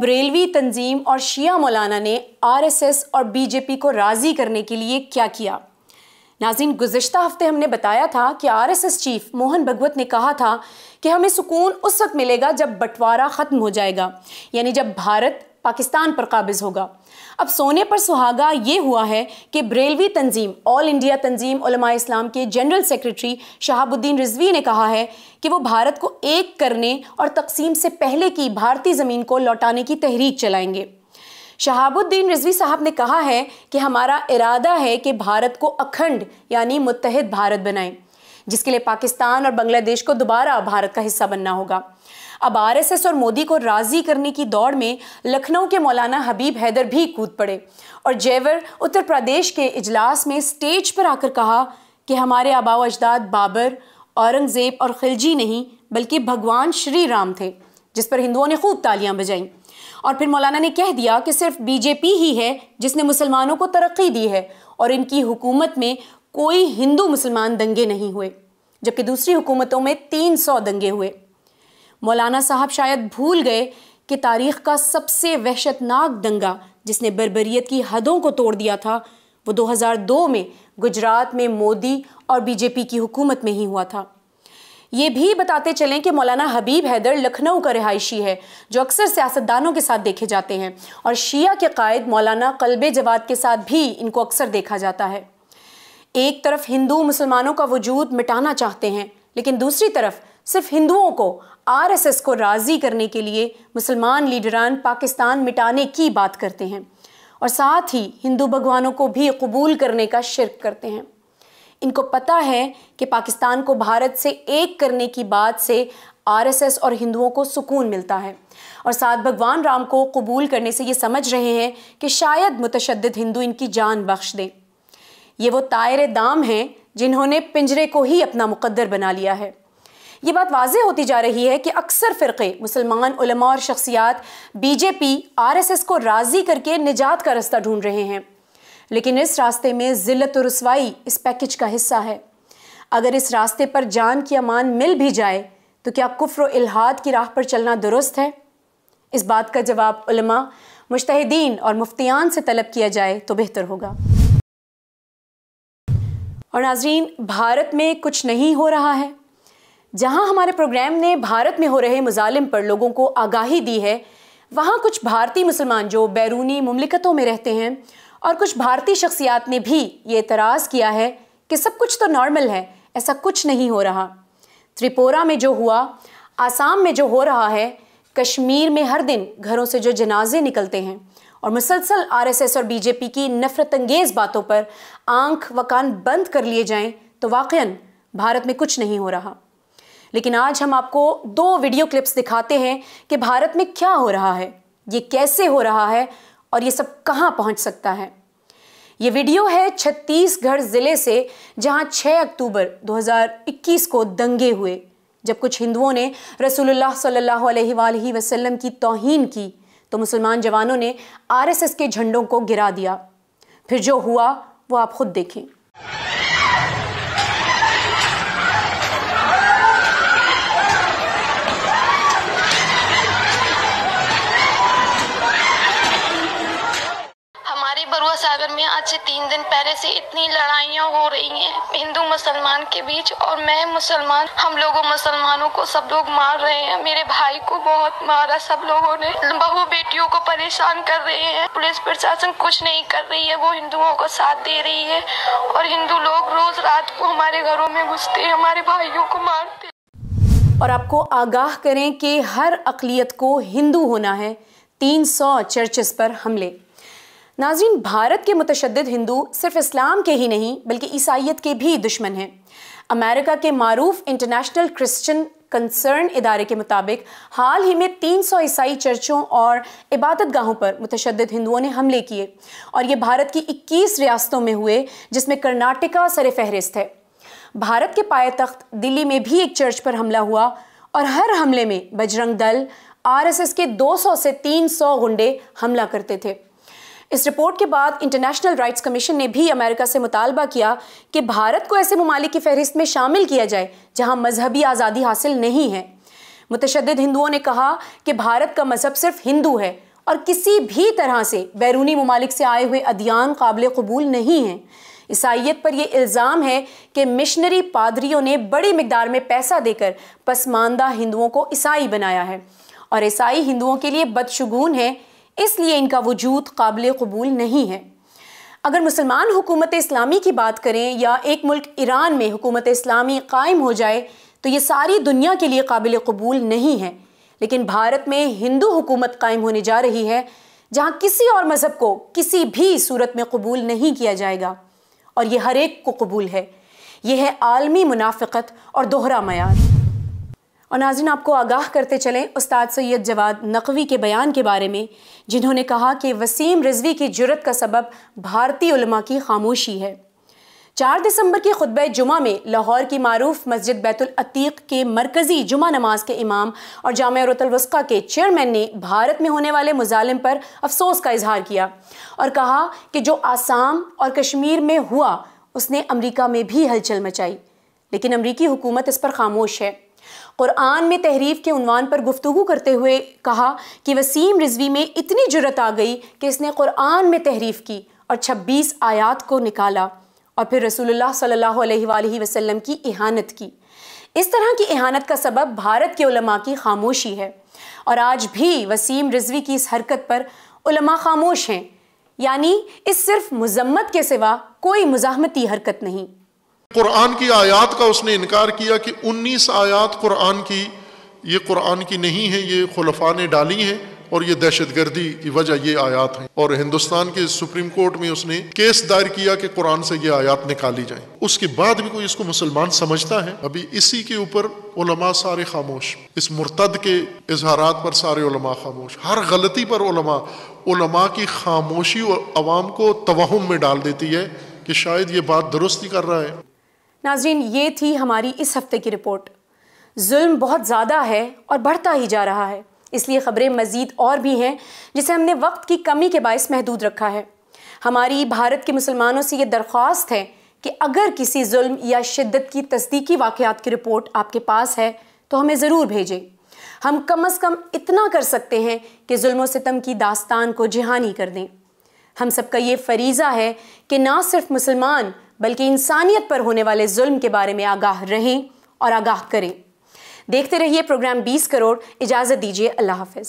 बरेलवी तंजीम और शिया मौलाना ने आरएसएस और बीजेपी को राज़ी करने के लिए क्या किया? नाज़रीन, गुज़िश्ता हफ्ते हमने बताया था कि आरएसएस चीफ मोहन भगवत ने कहा था कि हमें सुकून उस वक्त मिलेगा जब बंटवारा ख़त्म हो जाएगा, यानी जब भारत पाकिस्तान पर काबिज़ होगा। अब सोने पर सुहागा ये हुआ है कि बरेलवी तंजीम, ऑल इंडिया तंजीम उलमा इस्लाम के जनरल सेक्रेटरी शहाबुद्दीन रिजवी ने कहा है कि वो भारत को एक करने और तकसीम से पहले की भारतीय ज़मीन को लौटाने की तहरीक चलाएंगे। शहाबुद्दीन रिजवी साहब ने कहा है कि हमारा इरादा है कि भारत को अखंड यानी मुत्तहिद भारत बनाएं, जिसके लिए पाकिस्तान और बांग्लादेश को दोबारा भारत का हिस्सा बनना होगा। अब आरएसएस और मोदी को राज़ी करने की दौड़ में लखनऊ के मौलाना हबीब हैदर भी कूद पड़े और जेवर उत्तर प्रदेश के इजलास में स्टेज पर आकर कहा कि हमारे आबाओ अजदाद बाबर, औरंगज़ेब और खिलजी नहीं बल्कि भगवान श्री राम थे, जिस पर हिंदुओं ने खूब तालियां बजाईं। और फिर मौलाना ने कह दिया कि सिर्फ बीजेपी ही है जिसने मुसलमानों को तरक्की दी है और इनकी हुकूमत में कोई हिंदू मुसलमान दंगे नहीं हुए, जबकि दूसरी हुकूमतों में 300 दंगे हुए। मौलाना साहब शायद भूल गए कि तारीख़ का सबसे वहशतनाक दंगा जिसने बर्बरियत की हदों को तोड़ दिया था वो 2002 में गुजरात में मोदी और बीजेपी की हुकूमत में ही हुआ था। ये भी बताते चलें कि मौलाना हबीब हैदर लखनऊ का रिहायशी है जो अक्सर सियासतदानों के साथ देखे जाते हैं और शिया के कायद मौलाना कल्बे जवाद के साथ भी इनको अक्सर देखा जाता है। एक तरफ हिंदू मुसलमानों का वजूद मिटाना चाहते हैं, लेकिन दूसरी तरफ सिर्फ हिंदुओं को आरएसएस को राज़ी करने के लिए मुसलमान लीडरान पाकिस्तान मिटाने की बात करते हैं और साथ ही हिंदू भगवानों को भी कबूल करने का शिर्क करते हैं। इनको पता है कि पाकिस्तान को भारत से एक करने की बात से आरएसएस और हिंदुओं को सुकून मिलता है और साथ भगवान राम को कबूल करने से ये समझ रहे हैं कि शायद मुतशद्दिद हिंदू इनकी जान बख्श दें। ये वो तायर दाम हैं जिन्होंने पिंजरे को ही अपना मुकद्दर बना लिया है। ये बात वाज़ेह होती जा रही है कि अक्सर फ़िरक़े, मुसलमान उलमा और शख्सियात बीजेपी आरएसएस को राज़ी करके निजात का रास्ता ढूंढ रहे हैं, लेकिन इस रास्ते में ज़िल्लत और रुसवाई इस पैकेज का हिस्सा है। अगर इस रास्ते पर जान की अमान मिल भी जाए तो क्या कुफ्र और इल्हाद की राह पर चलना दुरुस्त है? इस बात का जवाब उलमा, मुज्तहिदीन और मुफ्तियान से तलब किया जाए तो बेहतर होगा। और नाज़रीन, भारत में कुछ नहीं हो रहा है। जहां हमारे प्रोग्राम ने भारत में हो रहे मुजालिम पर लोगों को आगाही दी है, वहां कुछ भारतीय मुसलमान जो बैरूनी मुमलिकतों में रहते हैं और कुछ भारतीय शख्सियात ने भी ये एतराज़ किया है कि सब कुछ तो नॉर्मल है, ऐसा कुछ नहीं हो रहा। त्रिपुरा में जो हुआ, आसाम में जो हो रहा है, कश्मीर में हर दिन घरों से जो जनाजे निकलते हैं और मुसलसल आरएसएस और बीजेपी की नफरत अंगेज़ बातों पर आंख व कान बंद कर लिए जाएं तो वाक़ईन भारत में कुछ नहीं हो रहा। लेकिन आज हम आपको 2 वीडियो क्लिप्स दिखाते हैं कि भारत में क्या हो रहा है, ये कैसे हो रहा है और ये सब कहां पहुंच सकता है। ये वीडियो है छत्तीसगढ़ ज़िले से, जहां 6 अक्टूबर 2021 को दंगे हुए जब कुछ हिंदुओं ने रसूलुल्लाह सल्लल्लाहु अलैहि वसल्लम की तौहीन की तो मुसलमान जवानों ने आरएसएस के झंडों को गिरा दिया। फिर जो हुआ वो आप खुद देखें। बरुआ सागर में आज से 3 दिन पहले से इतनी लड़ाइयाँ हो रही हैं हिंदू मुसलमान के बीच, और मैं मुसलमान, हम लोगों मुसलमानों को सब लोग मार रहे हैं। मेरे भाई को बहुत मारा सब लोगों ने, बहू बेटियों को परेशान कर रहे हैं। पुलिस प्रशासन कुछ नहीं कर रही है, वो हिंदुओं को साथ दे रही है और हिंदू लोग रोज रात को हमारे घरों में घुसते हैं, हमारे भाइयों को मारते हैं। और आपको आगाह करें कि हर अक़लियत को हिंदू होना है। 300 चर्चेस पर हमले। नाज़रीन, भारत के मुतशद्दिद हिंदू सिर्फ इस्लाम के ही नहीं बल्कि ईसाइयत के भी दुश्मन हैं। अमेरिका के मारूफ इंटरनेशनल क्रिश्चियन कंसर्न इदारे के मुताबिक हाल ही में 300 ईसाई चर्चों और इबादत गाहों पर मुतशद्दिद हिंदुओं ने हमले किए और ये भारत की 21 रियासतों में हुए, जिसमें कर्नाटका सर फहरिस्त है। भारत के पायतख्त दिल्ली में भी एक चर्च पर हमला हुआ और हर हमले में बजरंग दल, आरएसएस के 200 से 300 गुंडे हमला करते थे। इस रिपोर्ट के बाद इंटरनेशनल राइट्स कमीशन ने भी अमेरिका से मुतालबा किया कि भारत को ऐसे ममालिक की फहरिस्त में शामिल किया जाए जहां मजहबी आज़ादी हासिल नहीं है। मुतशद्दिद हिंदुओं ने कहा कि भारत का मजहब सिर्फ हिंदू है اور کسی بھی طرح سے بیرونی ممالک سے آئے ہوئے ادیان قابل قبول نہیں ہیں۔ عیسائیت پر یہ الزام ہے کہ مشنری پادریوں نے بڑی مقدار میں پیسہ دے کر پسماندہ ہندوؤں کو عیسائی بنایا ہے، اور عیسائی ہندوؤں کے لیے بدشگون ہیں، اس لیے ان کا وجود قابل قبول نہیں ہے۔ اگر مسلمان حکومت اسلامی کی بات کریں یا ایک ملک ایران میں حکومت اسلامی قائم ہو جائے تو یہ ساری دنیا کے لیے قابل قبول نہیں ہے، لیکن بھارت میں ہندو حکومت قائم ہونے جا رہی ہے جہاں کسی اور مذہب کو کسی بھی صورت میں قبول نہیں کیا جائے گا، اور یہ ہر ایک کو قبول ہے۔ یہ ہے عالمی منافقت اور دوہرا معیار۔ اور ناظرین، آپ کو آگاہ کرتے چلیں استاد سید جواد نقوی کے بیان کے بارے میں، جنہوں نے کہا کہ وسیم رضوی کی جرأت کا سبب بھارتی علماء کی خاموشی ہے۔ 4 دسمبر کی خطبہ جمعہ میں لاہور کی معروف مسجد بیت العتیق کے مرکزی جمعہ نماز کے امام اور جامعہ عروۃ الوثقیٰ کے چیئرمین نے بھارت میں ہونے والے مظالم پر افسوس کا اظہار کیا اور کہا کہ جو آسام اور کشمیر میں ہوا اس نے امریکہ میں بھی ہلچل مچائی، لیکن امریکی حکومت اس پر خاموش ہے۔ قرآن میں تحریف کے عنوان پر گفتگو کرتے ہوئے کہا کہ وسیم رضوی میں اتنی جرأت آ گئی کہ اس نے قرآن میں تحریف کی اور 26 آیات کو نکالا اور پھر رسول اللہ صلی اللہ علیہ وآلہ وسلم کی اہانت کی۔ اس طرح کی اہانت کا سبب بھارت کے علماء کی خاموشی ہے، اور آج بھی وسیم رضوی کی اس حرکت پر علماء خاموش ہیں، یعنی اس صرف مذمت کے سوا کوئی مزاحمتی حرکت نہیں۔ قرآن کی آیات کا اس نے انکار کیا کہ 19 آیات قرآن کی یہ قرآن کی نہیں ہیں، یہ خلفاء نے ڈالی ہیں، اور یہ دہشت گردی کی وجہ یہ آیات ہیں، اور ہندوستان کے سپریم کورٹ میں اس نے کیس دائر کیا کہ قرآن سے یہ آیات نکالی جائیں۔ اس کے بعد بھی کوئی اس کو مسلمان سمجھتا ہے؟ ابھی اسی کے اوپر علماء سارے خاموش، اس مرتد کے اظہارات پر سارے علماء خاموش، ہر غلطی پر علماء کی خاموشی عوام کو توہم میں ڈال دیتی ہے کہ شاید یہ بات درست ہی کر رہا ہے۔ ناظرین، یہ تھی ہماری اس ہفتے کی رپورٹ۔ ظلم بہت زیادہ ہے اور بڑھتا ہی جا رہا ہے، اس لیے خبریں مزید اور بھی ہیں جسے ہم نے وقت کی کمی کے باعث محدود رکھا ہے۔ ہماری بھارت کے مسلمانوں سے یہ درخواست ہے کہ اگر کسی ظلم یا شدت کی تصدیقی واقعات کی رپورٹ آپ کے پاس ہے تو ہمیں ضرور بھیجیں۔ ہم کم از کم اتنا کر سکتے ہیں کہ ظلم و ستم کی داستان کو جہانی کر دیں۔ ہم سب کا یہ فریضہ ہے کہ نہ صرف مسلمان بلکہ انسانیت پر ہونے والے ظلم کے بارے میں آگاہ رہیں اور آگاہ کریں۔ دیکھتے رہیے پروگرام 20 کروڑ۔ اجازت دیجیے، اللہ حافظ۔